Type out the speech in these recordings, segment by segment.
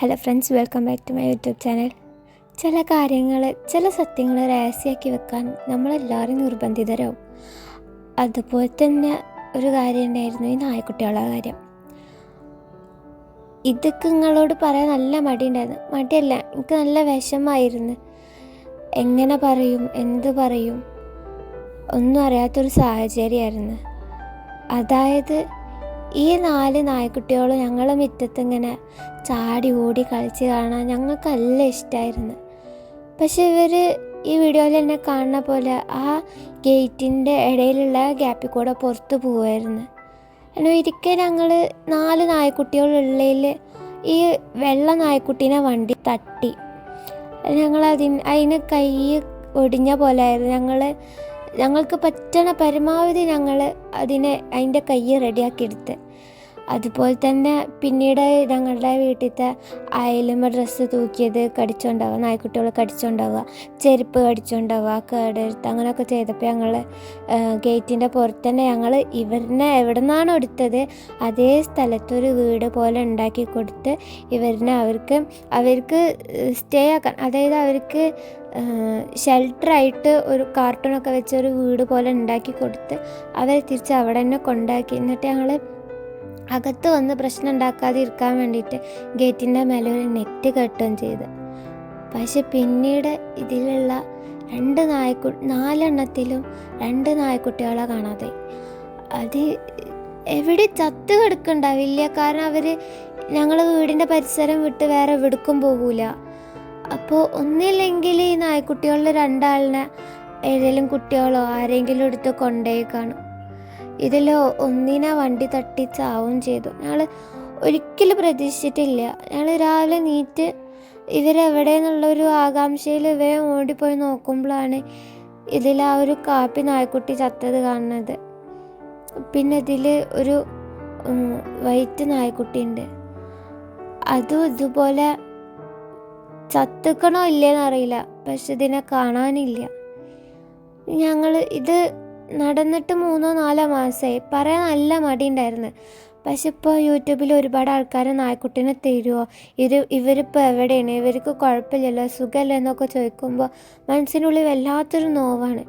Hello friends, welcome back to my YouTube channel. ചില സത്യങ്ങൾ രഹസ്യമാക്കി വെക്കാൻ നമ്മളെല്ലാവരും നിർബന്ധിതരാവും. അതുപോലെ തന്നെ ഒരു കാര്യം ഉണ്ടായിരുന്നു, ഈ നായ്ക്കുട്ടികളുടെ കാര്യം. ഇതൊക്കെ നിങ്ങളോട് പറയാൻ നല്ല മടിയുണ്ടായിരുന്നു. മടിയല്ല, എനിക്ക് നല്ല വിഷമമായിരുന്നു. എങ്ങനെ പറയും, എന്ത് പറയും ഒന്നും അറിയാത്തൊരു സാഹചര്യമായിരുന്നു. അതായത് ഈ 4 നായ്ക്കുട്ടികളും ഞങ്ങളെ മുറ്റത്ത് ഇങ്ങനെ ചാടി ഓടി കളിച്ച് കാണാൻ ഞങ്ങൾക്ക് നല്ല ഇഷ്ടമായിരുന്നു. പക്ഷെ ഇവർ ഈ വീഡിയോയിൽ എന്നെ കാണുന്ന പോലെ ആ ഗേറ്റിൻ്റെ ഇടയിലുള്ള ഗ്യാപ്പിൽ കൂടെ പുറത്ത് പോവുമായിരുന്നു. കാരണം ഒരിക്കൽ ഞങ്ങൾ 4 നായ്ക്കുട്ടികളുള്ളതിൽ ഈ വെള്ള നായ്ക്കുട്ടീനെ വണ്ടി തട്ടി. അതിന് കൈ ഒടിഞ്ഞ പോലെ ആയിരുന്നു. ഞങ്ങൾക്ക് പറ്റണ പരമാവധി ഞങ്ങൾ അതിൻ്റെ കൈ റെഡിയാക്കിയെടുത്ത്. അതുപോലെ തന്നെ പിന്നീട് ഞങ്ങളുടെ വീട്ടിലത്തെ അയലുമ്മ ഡ്രസ്സ് തൂക്കിയത് കടിച്ചുകൊണ്ടാവുക, നായ്ക്കുട്ടികൾ കടിച്ചുകൊണ്ടാവുക, ചെരുപ്പ് കടിച്ചുകൊണ്ടാവുക, കേടെടുത്ത് അങ്ങനെയൊക്കെ ചെയ്തപ്പോൾ ഞങ്ങൾ ഗേറ്റിൻ്റെ പുറത്ത് തന്നെ ഞങ്ങൾ ഇവരിനെ എവിടെ നിന്നാണോ എടുത്തത് അതേ സ്ഥലത്തൊരു വീട് പോലെ ഉണ്ടാക്കി കൊടുത്ത് അവർക്ക് സ്റ്റേ ആക്കാൻ, അതായത് അവർക്ക് ഷെൽട്ടറായിട്ട് ഒരു കാർട്ടൂണൊക്കെ വെച്ച ഒരു വീട് പോലെ ഉണ്ടാക്കി കൊടുത്ത് അവരെ തിരിച്ച് അവിടെ തന്നെ കൊണ്ടാക്കി. എന്നിട്ട് ഞങ്ങൾ അകത്ത് വന്ന് പ്രശ്നം ഉണ്ടാക്കാതെ ഇരിക്കാൻ വേണ്ടിയിട്ട് ഗേറ്റിൻ്റെ മേലെ ഒരു നെറ്റ് കെട്ടുകയും ചെയ്ത്. പക്ഷെ പിന്നീട് ഇതിലുള്ള 4 എണ്ണത്തിലും 2 നായ്ക്കുട്ടികളെ കാണാതെ. അത് എവിടെ ചത്ത് കിടക്കുന്നുണ്ടാവില്ല, കാരണം അവർ ഞങ്ങൾ വീടിൻ്റെ പരിസരം വിട്ട് വേറെ എവിടേക്കും പോകൂല. അപ്പോൾ ഒന്നില്ലെങ്കിൽ ഈ നായ്ക്കുട്ടികളിൽ 2 ആളിനെ ഏതെങ്കിലും കുട്ടികളോ ആരെങ്കിലും എടുത്ത് കൊണ്ടുപോയി കാണും. ഇതിൽ ഒന്നിനെ വണ്ടി തട്ടി ചാവും ചെയ്തു. ഞങ്ങൾ ഒരിക്കലും പ്രതീക്ഷിച്ചിട്ടില്ല. ഞങ്ങൾ രാവിലെ നീറ്റ് ഇവരെവിടെയെന്നുള്ളൊരു ആകാംക്ഷയിൽ ഇവരെ ഓടിപ്പോയി നോക്കുമ്പോഴാണ് ഇതിൽ ആ ഒരു കാപ്പി നായ്ക്കുട്ടി ചത്തത് കാണുന്നത്. പിന്നെ ഇതിൽ ഒരു വൈറ്റ് നായ്ക്കുട്ടി ഉണ്ട്. അതും ഇതുപോലെ ചത്തുക്കണോ ഇല്ലേന്ന് അറിയില്ല, പക്ഷെ ഇതിനെ കാണാനില്ല. ഇത് നടന്നിട്ട് 3-4 മാസമായി. പറയാൻ നല്ല മടിയുണ്ടായിരുന്നു. പക്ഷെ ഇപ്പോൾ യൂട്യൂബിൽ ഒരുപാട് ആൾക്കാർ നായ്ക്കുട്ടീനെ തരുമോ, ഇവരിപ്പോൾ എവിടെയാണ്, ഇവർക്ക് കുഴപ്പമില്ലല്ലോ, സുഖമല്ലോ എന്നൊക്കെ ചോദിക്കുമ്പോൾ മനസ്സിനുള്ളിൽ വല്ലാത്തൊരു നോവാണ്.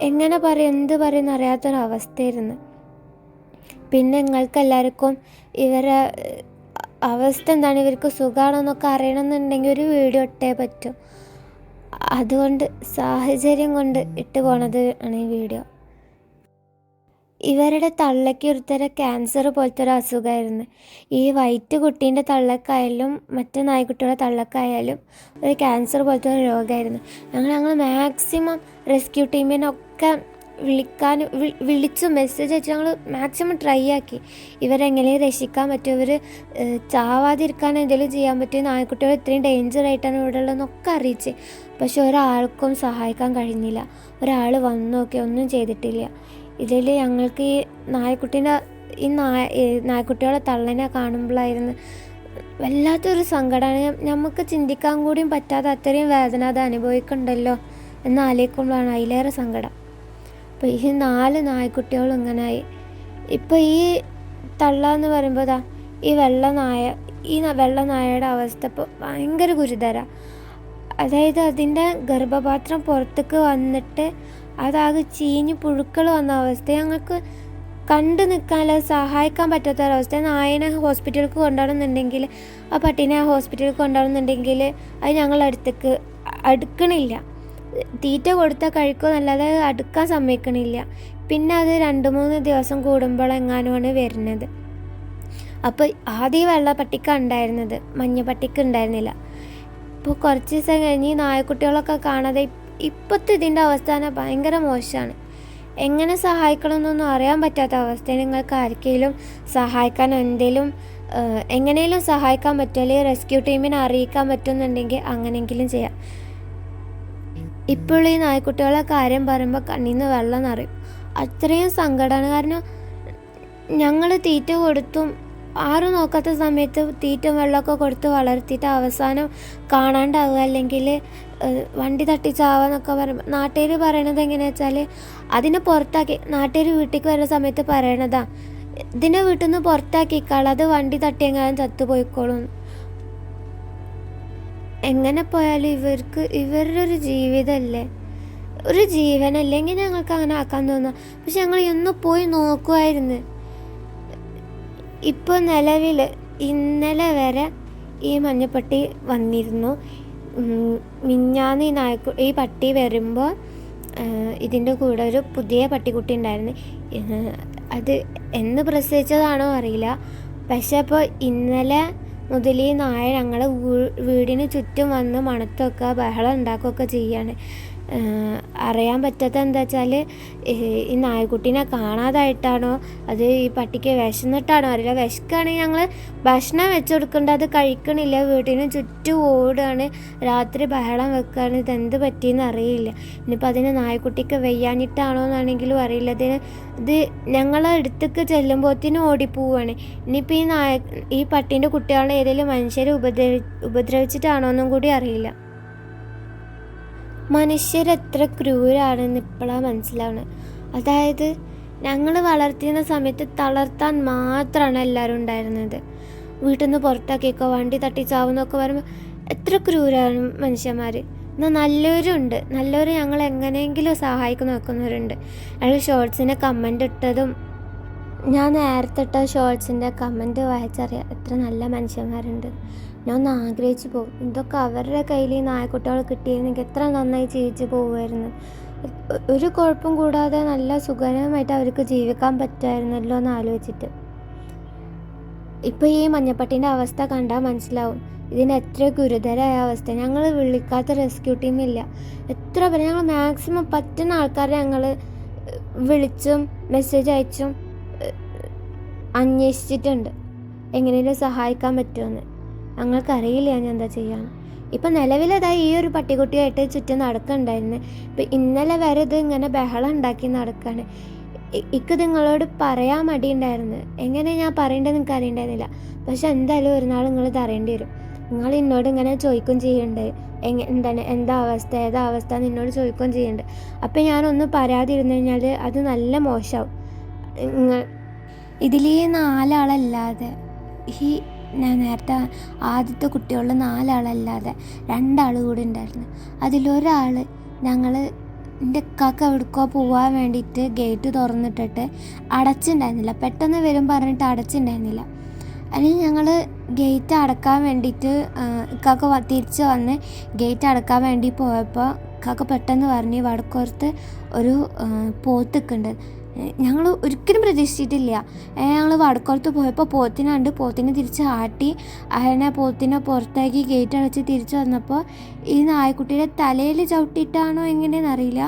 എങ്ങനെ പറയും, എന്ത് പറയുമെന്ന് അറിയാത്തൊരവസ്ഥയായിരുന്നു. പിന്നെ നിങ്ങൾക്ക് എല്ലാവർക്കും ഇവരെ അവസ്ഥ എന്താണ്, ഇവർക്ക് സുഖമാണോ എന്നൊക്കെ അറിയണമെന്നുണ്ടെങ്കിൽ ഒരു വീഡിയോ ഇട്ടേ പറ്റും. അതുകൊണ്ട് സാഹചര്യം കൊണ്ട് ഇട്ട് പോണത് ആണ് ഈ വീഡിയോ. ഇവരുടെ തള്ളയ്ക്ക് ഒരുതരം ക്യാൻസർ പോലത്തെ ഒരു അസുഖമായിരുന്നു. ഈ വൈറ്റ് കുട്ടീൻ്റെ തള്ളക്കായാലും മറ്റു നായ്ക്കുട്ടികളുടെ തള്ളക്കായാലും ഒരു ക്യാൻസർ പോലത്തെ ഒരു രോഗമായിരുന്നു. ഞങ്ങൾ മാക്സിമം റെസ്ക്യൂ ടീമിനൊക്കെ വിളിച്ചു മെസ്സേജ് അയച്ചു ഞങ്ങൾ മാക്സിമം ട്രൈ ആക്കി ഇവരെങ്ങനെയും രക്ഷിക്കാൻ പറ്റും, ഇവർ ചാവാതിരിക്കാൻ എന്തെങ്കിലും ചെയ്യാൻ പറ്റും, നായ്ക്കുട്ടികൾ ഇത്രയും ഡേഞ്ചറായിട്ടാണ് ഇവിടെ ഉള്ളതെന്നൊക്കെ അറിയിച്ച്. പക്ഷെ ഒരാൾക്കും സഹായിക്കാൻ കഴിഞ്ഞില്ല. ഒരാൾ വന്നു നോക്കി ഒന്നും ചെയ്തിട്ടില്ല. ഇതിൽ ഞങ്ങൾക്ക് ഈ നായ്ക്കുട്ടികളെ തള്ളനെ കാണുമ്പോഴായിരുന്നു വല്ലാത്തൊരു സങ്കടമാണ്. നമുക്ക് ചിന്തിക്കാൻ കൂടിയും പറ്റാതെ അത്രയും വേദന അത് അനുഭവിക്കണ്ടല്ലോ എന്ന് ആലോചിക്കുമ്പോഴാണ് അതിലേറെ സങ്കടം. അപ്പോൾ ഈ 4 നായ്ക്കുട്ടികളും ഇങ്ങനായി. ഇപ്പോൾ ഈ തള്ള എന്ന് പറയുമ്പോൾ ഈ വെള്ള നായയുടെ അവസ്ഥ ഇപ്പോൾ ഭയങ്കര ഗുരുതര. അതായത് അതിൻ്റെ ഗർഭപാത്രം പുറത്തേക്ക് വന്നിട്ട് അതാകെ ചീഞ്ഞ് പുഴുക്കൾ വന്ന അവസ്ഥ. ഞങ്ങൾക്ക് കണ്ടു നിൽക്കാനല്ല, സഹായിക്കാൻ പറ്റാത്തൊരവസ്ഥ. നായനെ ഹോസ്പിറ്റലിലേക്ക് കൊണ്ടുപോകണമെന്നുണ്ടെങ്കിൽ, ആ പട്ടീനെ ഹോസ്പിറ്റലിലേക്ക് കൊണ്ടുപോകണമെന്നുണ്ടെങ്കിൽ അത് ഞങ്ങൾ അടുത്തേക്ക് അടുക്കണില്ല. തീറ്റ കൊടുത്താൽ കഴിക്കുമെന്നല്ലാതെ അടുക്കാൻ സമ്മതിക്കണില്ല. പിന്നെ അത് 2-3 ദിവസം കൂടുമ്പോഴെങ്ങാനുമാണ് വരുന്നത്. അപ്പോൾ ആദ്യം വെള്ള പട്ടിക്ക ഉണ്ടായിരുന്നത്, മഞ്ഞ പട്ടിക്ക് ഉണ്ടായിരുന്നില്ല. ഇപ്പോൾ കുറച്ച് ദിവസം കഴിഞ്ഞ് ഈ നായക്കുട്ടികളൊക്കെ കാണാതെ ഇപ്പോഴത്തെ ഇതിൻ്റെ അവസ്ഥ തന്നെ ഭയങ്കര മോശമാണ്. എങ്ങനെ സഹായിക്കണമെന്നൊന്നും അറിയാൻ പറ്റാത്ത അവസ്ഥ. നിങ്ങൾക്ക് ആർക്കെങ്കിലും സഹായിക്കാൻ എങ്ങനെയെങ്കിലും സഹായിക്കാൻ പറ്റുമോ, അല്ലെങ്കിൽ റെസ്ക്യൂ ടീമിനെ അറിയിക്കാൻ പറ്റുമെന്നുണ്ടെങ്കിൽ അങ്ങനെയെങ്കിലും ചെയ്യാം. ഇപ്പോൾ ഈ നായ്ക്കുട്ടികളെ കാര്യം പറയുമ്പോൾ കണ്ണിൽ നിന്ന് വെള്ളം നിറയും. അത്രയും സങ്കടമാണ്. കാരണം ഞങ്ങൾ തീറ്റ കൊടുത്തും ആരും നോക്കാത്ത സമയത്ത് തീറ്റ വെള്ളമൊക്കെ കൊടുത്ത് വളർത്തിയിട്ട് അവസാനം കാണാണ്ടാവുക, അല്ലെങ്കിൽ വണ്ടി തട്ടിച്ചാവാന്നൊക്കെ പറയുമ്പോൾ നാട്ടുകാർ പറയണത് എങ്ങനെയാണെന്ന് വെച്ചാൽ അതിനെ പുറത്താക്കി, നാട്ടുകാർ വീട്ടിലേക്ക് വരുന്ന സമയത്ത് പറയണതാ ഇതിനെ വീട്ടിൽ നിന്ന് പുറത്താക്കിക്കാൾ, അത് വണ്ടി തട്ടിയെങ്ങാനും ചത്തുപോയിക്കോളും. എങ്ങനെ പോയാലും ഇവരുടെ ഒരു ജീവിതമല്ലേ, ഒരു ജീവനല്ലേ, എങ്ങനെ ഞങ്ങൾക്ക് അങ്ങനെ ആക്കാൻ തോന്നുക? പക്ഷെ ഞങ്ങൾ ഒന്ന് പോയി നോക്കുമായിരുന്നു. ഇപ്പോൾ നിലവിൽ ഇന്നലെ വരെ ഈ മഞ്ഞപ്പട്ടി വന്നിരുന്നു. മിഞ്ഞാന്ന് ഈ പട്ടി വരുമ്പോൾ ഇതിൻ്റെ കൂടെ ഒരു പുതിയ പട്ടിക്കുട്ടി ഉണ്ടായിരുന്നു. അത് എന്ന് പ്രസവിച്ചതാണോ അറിയില്ല. പക്ഷെ അപ്പോൾ ഇന്നലെ മുതൽ ഈ നായ ഞങ്ങളുടെ വീടിന് ചുറ്റും വന്ന് മണത്തൊക്കെ ബഹളം ഉണ്ടാക്കുകയൊക്കെ ചെയ്യാണ്. അറിയാൻ പറ്റാത്ത എന്താ വെച്ചാൽ ഈ നായക്കുട്ടീനെ കാണാതായിട്ടാണോ അത് ഈ പട്ടിക്ക് വിശന്നിട്ടാണോ അറിയില്ല. വിശക്കുകയാണെങ്കിൽ ഞങ്ങൾ ഭക്ഷണം വെച്ച് കൊടുക്കേണ്ട, അത് കഴിക്കണില്ല, വീട്ടിന് ചുറ്റും ഓടുകയാണ്, രാത്രി ബഹളം വെക്കുകയാണ്. ഇതെന്ത് പറ്റിയെന്ന് അറിയില്ല. ഇനിയിപ്പോൾ അതിന് നായക്കുട്ടിക്ക് വെയ്യാഞ്ഞിട്ടാണോ എന്നാണെങ്കിലും അറിയില്ല. ഇത് ഞങ്ങളെ അടുത്തേക്ക് ചെല്ലുമ്പോഴത്തേനും ഓടിപ്പോവാണ്. ഇനിയിപ്പോൾ ഈ പട്ടീൻ്റെ കുട്ടികളെ ഏതെങ്കിലും മനുഷ്യരെ ഉപദ്രവിച്ചിട്ടാണോ എന്നും കൂടി അറിയില്ല. മനുഷ്യരെത്ര ക്രൂരാണെന്ന് ഇപ്പോഴാണ് മനസ്സിലാവുന്നത്. അതായത് ഞങ്ങൾ വളർത്തിയുന്ന സമയത്ത് തളർത്താൻ മാത്രമാണ് എല്ലാവരും ഉണ്ടായിരുന്നത്. വീട്ടിൽ നിന്ന് പുറത്താക്കിക്കോ, വണ്ടി തട്ടി ചാവുന്നൊക്കെ പറയുമ്പോൾ എത്ര ക്രൂരാണ് മനുഷ്യന്മാർ. എന്നാൽ നല്ലവരുണ്ട്, നല്ലവർ ഞങ്ങൾ എങ്ങനെയെങ്കിലും സഹായിക്കാൻ നോക്കുന്നവരുണ്ട്. ഞങ്ങൾ ഷോർട്സിന് കമൻ്റ് ഇട്ടതും ഞാൻ നേരത്തെ ഇട്ട ഷോർട്സിൻ്റെ കമൻറ്റ് വായിച്ചറിയാം എത്ര നല്ല മനുഷ്യന്മാരുണ്ട്. ഞാൻ ഒന്ന് ആഗ്രഹിച്ചു പോകും, ഇതൊക്കെ അവരുടെ കയ്യിൽ ഈ നായക്കുട്ടികൾ കിട്ടിയിരുന്നെങ്കിൽ എത്ര നന്നായി ജീവിച്ച് പോകുമായിരുന്നു. ഒരു കുഴപ്പം കൂടാതെ നല്ല സുഖകരമായിട്ട് അവർക്ക് ജീവിക്കാൻ പറ്റുമായിരുന്നല്ലോ എന്ന് ആലോചിച്ചിട്ട്. ഇപ്പോൾ ഈ മഞ്ഞപ്പട്ടീൻ്റെ അവസ്ഥ കണ്ടാൽ മനസ്സിലാവും ഇതിന് എത്ര ഗുരുതരമായ അവസ്ഥ. ഞങ്ങൾ വിളിക്കാത്ത റെസ്ക്യൂ ടീമില്ല. എത്ര പേര് ഞങ്ങൾ മാക്സിമം പറ്റുന്ന ആൾക്കാരെ ഞങ്ങൾ വിളിച്ചും മെസ്സേജ് അയച്ചും അന്വേഷിച്ചിട്ടുണ്ട് എങ്ങനെയും സഹായിക്കാൻ പറ്റുമെന്ന്. ഞങ്ങൾക്കറിയില്ല ഞാൻ എന്താ ചെയ്യാൻ. ഇപ്പം നിലവിലതായി ഈ ഒരു പട്ടിക്കുട്ടിയായിട്ട് ചുറ്റും നടക്കുന്നുണ്ടായിരുന്നു. ഇപ്പം ഇന്നലെ വരെ ഇത് ഇങ്ങനെ ബഹളം ഉണ്ടാക്കി നടക്കുകയാണ്. എനിക്ക് നിങ്ങളോട് പറയാൻ മടിയുണ്ടായിരുന്നു. എങ്ങനെ ഞാൻ പറയേണ്ടത് നിങ്ങൾക്ക് അറിയണ്ടായിരുന്നില്ല. പക്ഷെ എന്തായാലും ഒരു നാൾ നിങ്ങളിത് അറിയേണ്ടി വരും. നിങ്ങൾ എന്നോട് ഇങ്ങനെ ചോദിക്കുകയും ചെയ്യുന്നുണ്ട്, എന്താ അവസ്ഥ ഏതാ അവസ്ഥ എന്ന് എന്നോട് ചോദിക്കുകയും ചെയ്യുന്നുണ്ട്. അപ്പം ഞാനൊന്ന് പറയാതിരുന്നു കഴിഞ്ഞാൽ അത് നല്ല മോശമാവും. ഇതിൽ ഈ 4 ആളല്ലാതെ, ഈ ഞാൻ നേരത്തെ ആദ്യത്തെ കുട്ടികളിൽ 4 ആളല്ലാതെ 2 ആൾ കൂടി ഉണ്ടായിരുന്നു. അതിലൊരാൾ എൻ്റെ ഇക്കാക്ക എവിടേക്കോ പോകാൻ വേണ്ടിയിട്ട് ഗേറ്റ് തുറന്നിട്ടിട്ട് അടച്ചിട്ടുണ്ടായിരുന്നില്ല. പെട്ടെന്ന് വരും പറഞ്ഞിട്ട് അടച്ചിട്ടുണ്ടായിരുന്നില്ല. അല്ലെങ്കിൽ ഞങ്ങൾ ഗേറ്റ് അടക്കാൻ വേണ്ടിയിട്ട് ഇക്കാക്ക തിരിച്ച് വന്ന് ഗേറ്റ് അടക്കാൻ വേണ്ടി പോയപ്പോൾ ഇക്കാക്ക പെട്ടെന്ന് പറഞ്ഞ് വടക്കോർത്ത് ഒരു പോത്തുക്കുണ്ട്. ഞങ്ങൾ ഒരിക്കലും പ്രതീക്ഷിച്ചിട്ടില്ല. ഞങ്ങൾ വടക്കോർത്ത് പോയപ്പോൾ പോത്തിനെ തിരിച്ച് ആട്ടി പോത്തിനെ പുറത്താക്കി ഗേറ്റ് അടച്ച് തിരിച്ച് വന്നപ്പോൾ ഈ നായക്കുട്ടിയുടെ തലയിൽ ചവിട്ടിയിട്ടാണോ എങ്ങനെയെന്ന് അറിയില്ല.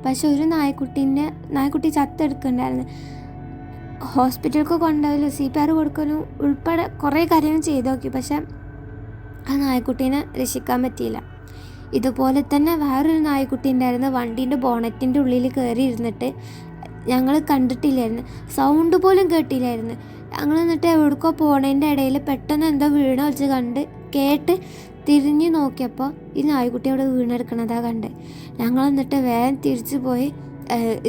പക്ഷെ ഒരു നായക്കുട്ടി ചത്തെടുക്കുന്നുണ്ടായിരുന്നു. ഹോസ്പിറ്റലിലേക്ക് കൊണ്ടുപോകലും CPR കൊടുക്കലും ഉൾപ്പെടെ കുറേ കാര്യങ്ങൾ ചെയ്ത് നോക്കി. പക്ഷെ ആ നായക്കുട്ടീനെ രക്ഷിക്കാൻ പറ്റിയില്ല. ഇതുപോലെ തന്നെ വേറൊരു നായക്കുട്ടി ഉണ്ടായിരുന്നു. വണ്ടീൻ്റെ ബോണറ്റിൻ്റെ ഉള്ളിൽ കയറി ഇരുന്നിട്ട് ഞങ്ങൾ കണ്ടിട്ടില്ലായിരുന്നു, സൗണ്ട് പോലും കേട്ടില്ലായിരുന്നു. ഞങ്ങൾ എന്നിട്ട് എവിടേക്കോ പോണതിൻ്റെ ഇടയിൽ പെട്ടെന്ന് എന്തോ വീണ വെച്ച് കേട്ട് തിരിഞ്ഞ് നോക്കിയപ്പോൾ ഈ നായ്ക്കുട്ടി അവിടെ വീണെടുക്കണതാണ് കണ്ടത്. ഞങ്ങൾ എന്നിട്ട് വേഗം തിരിച്ചു പോയി.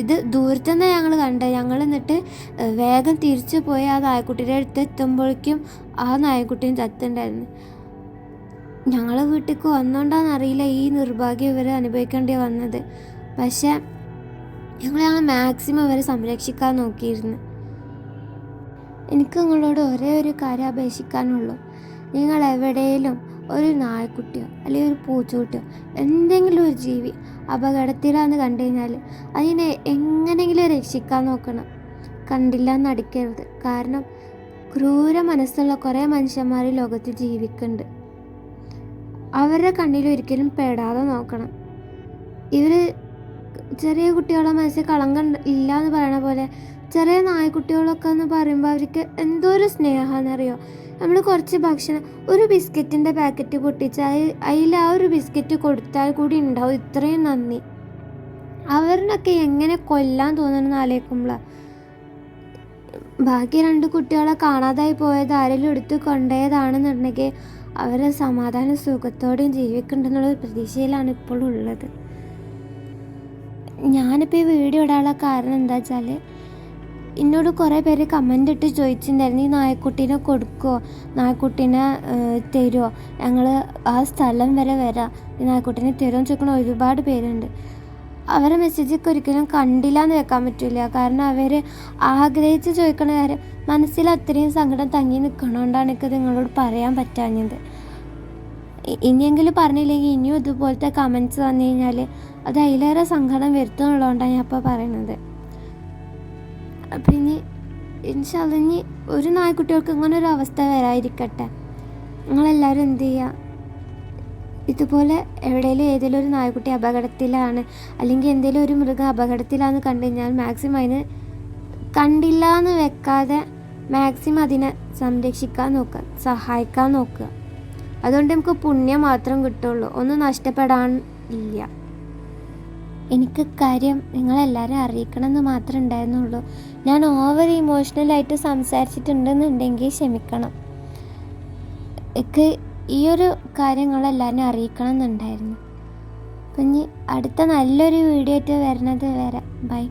ഇത് ദൂരത്തുനിന്ന് ഞങ്ങൾ കണ്ടത്. ഞങ്ങൾ എന്നിട്ട് വേഗം തിരിച്ചു പോയി ആ നായക്കുട്ടിയുടെ അടുത്ത് എത്തുമ്പോഴേക്കും ആ നായക്കുട്ടിയും ചത്തുണ്ടായിരുന്നു. ഞങ്ങൾ വീട്ടിലേക്ക് വന്നുകൊണ്ടാണെന്നറിയില്ല ഈ നിർഭാഗ്യം ഇവർ അനുഭവിക്കേണ്ടി വന്നത്. പക്ഷേ ഞങ്ങൾ മാക്സിമം ഇവരെ സംരക്ഷിക്കാൻ നോക്കിയിരുന്നു. എനിക്ക് നിങ്ങളോട് ഒരേ ഒരു കാര്യം അപേക്ഷിക്കാനുള്ളൂ. നിങ്ങൾ എവിടെയെങ്കിലും ഒരു നായ്ക്കുട്ടിയോ അല്ലെങ്കിൽ ഒരു പൂച്ചക്കുട്ടിയോ എന്തെങ്കിലും ഒരു ജീവി അപകടത്തിലാന്ന് കണ്ടു കഴിഞ്ഞാൽ അതിനെ എങ്ങനെയെങ്കിലും രക്ഷിക്കാൻ നോക്കണം. കണ്ടില്ല എന്നടിക്കരുത്. കാരണം ക്രൂര മനസ്സുള്ള കുറേ മനുഷ്യന്മാർ ലോകത്ത് ജീവിക്കുന്നുണ്ട്. അവരുടെ കണ്ണിൽ ഒരിക്കലും പെടാതെ നോക്കണം. ഇവർ ചെറിയ കുട്ടികളെ മനസ്സിൽ കളങ്കം ഇല്ല എന്ന് പറയണ പോലെ ചെറിയ നായ്ക്കുട്ടികളൊക്കെ എന്ന് പറയുമ്പോൾ അവർക്ക് എന്തോ ഒരു സ്നേഹമാണെന്നറിയോ. നമ്മൾ കുറച്ച് ഭക്ഷണം, ഒരു ബിസ്ക്കറ്റിൻ്റെ പാക്കറ്റ് പൊട്ടിച്ചാൽ അതിൽ ആ ഒരു ബിസ്ക്കറ്റ് കൊടുത്താൽ കൂടി ഉണ്ടാവും ഇത്രയും നന്ദി. അവരിനൊക്കെ എങ്ങനെ കൊല്ലാൻ തോന്നണമെന്ന് ആലോചിക്കുമ്പോഴാണ്. ബാക്കി 2 കുട്ടികളെ കാണാതായി പോയത് ആരെങ്കിലും എടുത്ത് കൊണ്ടുപോയതാണെന്നുണ്ടെങ്കിൽ അവരെ സമാധാന സുഖത്തോടെയും ജീവിക്കുന്നുണ്ടെന്നുള്ള പ്രതീക്ഷയിലാണ് ഇപ്പോഴും ഉള്ളത്. ഞാനിപ്പോൾ ഈ വീഡിയോ ഇടാനുള്ള കാരണം എന്താ വെച്ചാൽ എന്നോട് കുറേ പേര് കമൻ്റ് ഇട്ട് ചോദിച്ചിട്ടുണ്ടായിരുന്നു, ഈ നായക്കുട്ടീനെ കൊടുക്കുമോ, നായക്കുട്ടീനെ തരുമോ, ഞങ്ങൾ ആ സ്ഥലം വരെ വരാം, ഈ നായക്കുട്ടീനെ തരുമോ ചോദിക്കണ ഒരുപാട് പേരുണ്ട്. അവരെ മെസ്സേജൊക്കെ ഒരിക്കലും കണ്ടില്ല എന്ന് വെക്കാൻ പറ്റില്ല. കാരണം അവർ ആഗ്രഹിച്ച് ചോദിക്കണ കാര്യം മനസ്സിൽ അത്രയും സങ്കടം തങ്ങി നിൽക്കണോണ്ടാണ് എനിക്കത് നിങ്ങളോട് പറയാൻ പറ്റാഞ്ഞത്. ഇനിയെങ്കിലും പറഞ്ഞില്ലെങ്കിൽ ഇനിയും ഇതുപോലത്തെ കമൻറ്റ്സ് വന്നു കഴിഞ്ഞാൽ അത് അതിലേറെ സങ്കടം വരുത്തുന്നുള്ളതുകൊണ്ടാണ് ഞാൻ ഇപ്പോൾ പറയണത്. അപ്പം ഇനി ഇൻഷാ അല്ലാഹ് ഇനി ഒരു നായ്ക്കുട്ടികൾക്ക് ഇങ്ങനെ ഒരു അവസ്ഥ വരാതിരിക്കട്ടെ. നിങ്ങളെല്ലാവരും എന്ത് ചെയ്യുക, ഇതുപോലെ എവിടെയെങ്കിലും ഏതെങ്കിലും ഒരു നായ്ക്കുട്ടി അപകടത്തിലാണ് അല്ലെങ്കിൽ എന്തെങ്കിലും ഒരു മൃഗം അപകടത്തിലാണെന്ന് കണ്ടു കഴിഞ്ഞാൽ മാക്സിമം അതിന് കണ്ടില്ല എന്ന് വെക്കാതെ മാക്സിമം അതിനെ സംരക്ഷിക്കാൻ നോക്കുക, സഹായിക്കാൻ നോക്കുക. അതുകൊണ്ട് നമുക്ക് പുണ്യം മാത്രം കിട്ടുള്ളൂ, ഒന്നും നഷ്ടപ്പെടാൻ ഇല്ല. എനിക്ക് കാര്യം നിങ്ങളെല്ലാവരും അറിയിക്കണം എന്ന് മാത്രമേ ഉണ്ടായിരുന്നുള്ളൂ. ഞാൻ ഓവർ ഇമോഷണലായിട്ട് സംസാരിച്ചിട്ടുണ്ടെന്നുണ്ടെങ്കിൽ ക്ഷമിക്കണം. എനിക്ക് ഈ ഒരു കാര്യങ്ങളെല്ലാവരും അറിയിക്കണം എന്നുണ്ടായിരുന്നു. അപ്പം ഇനി അടുത്ത നല്ലൊരു വീഡിയോ ആയിട്ട് വരുന്നത് വരെ ബൈ.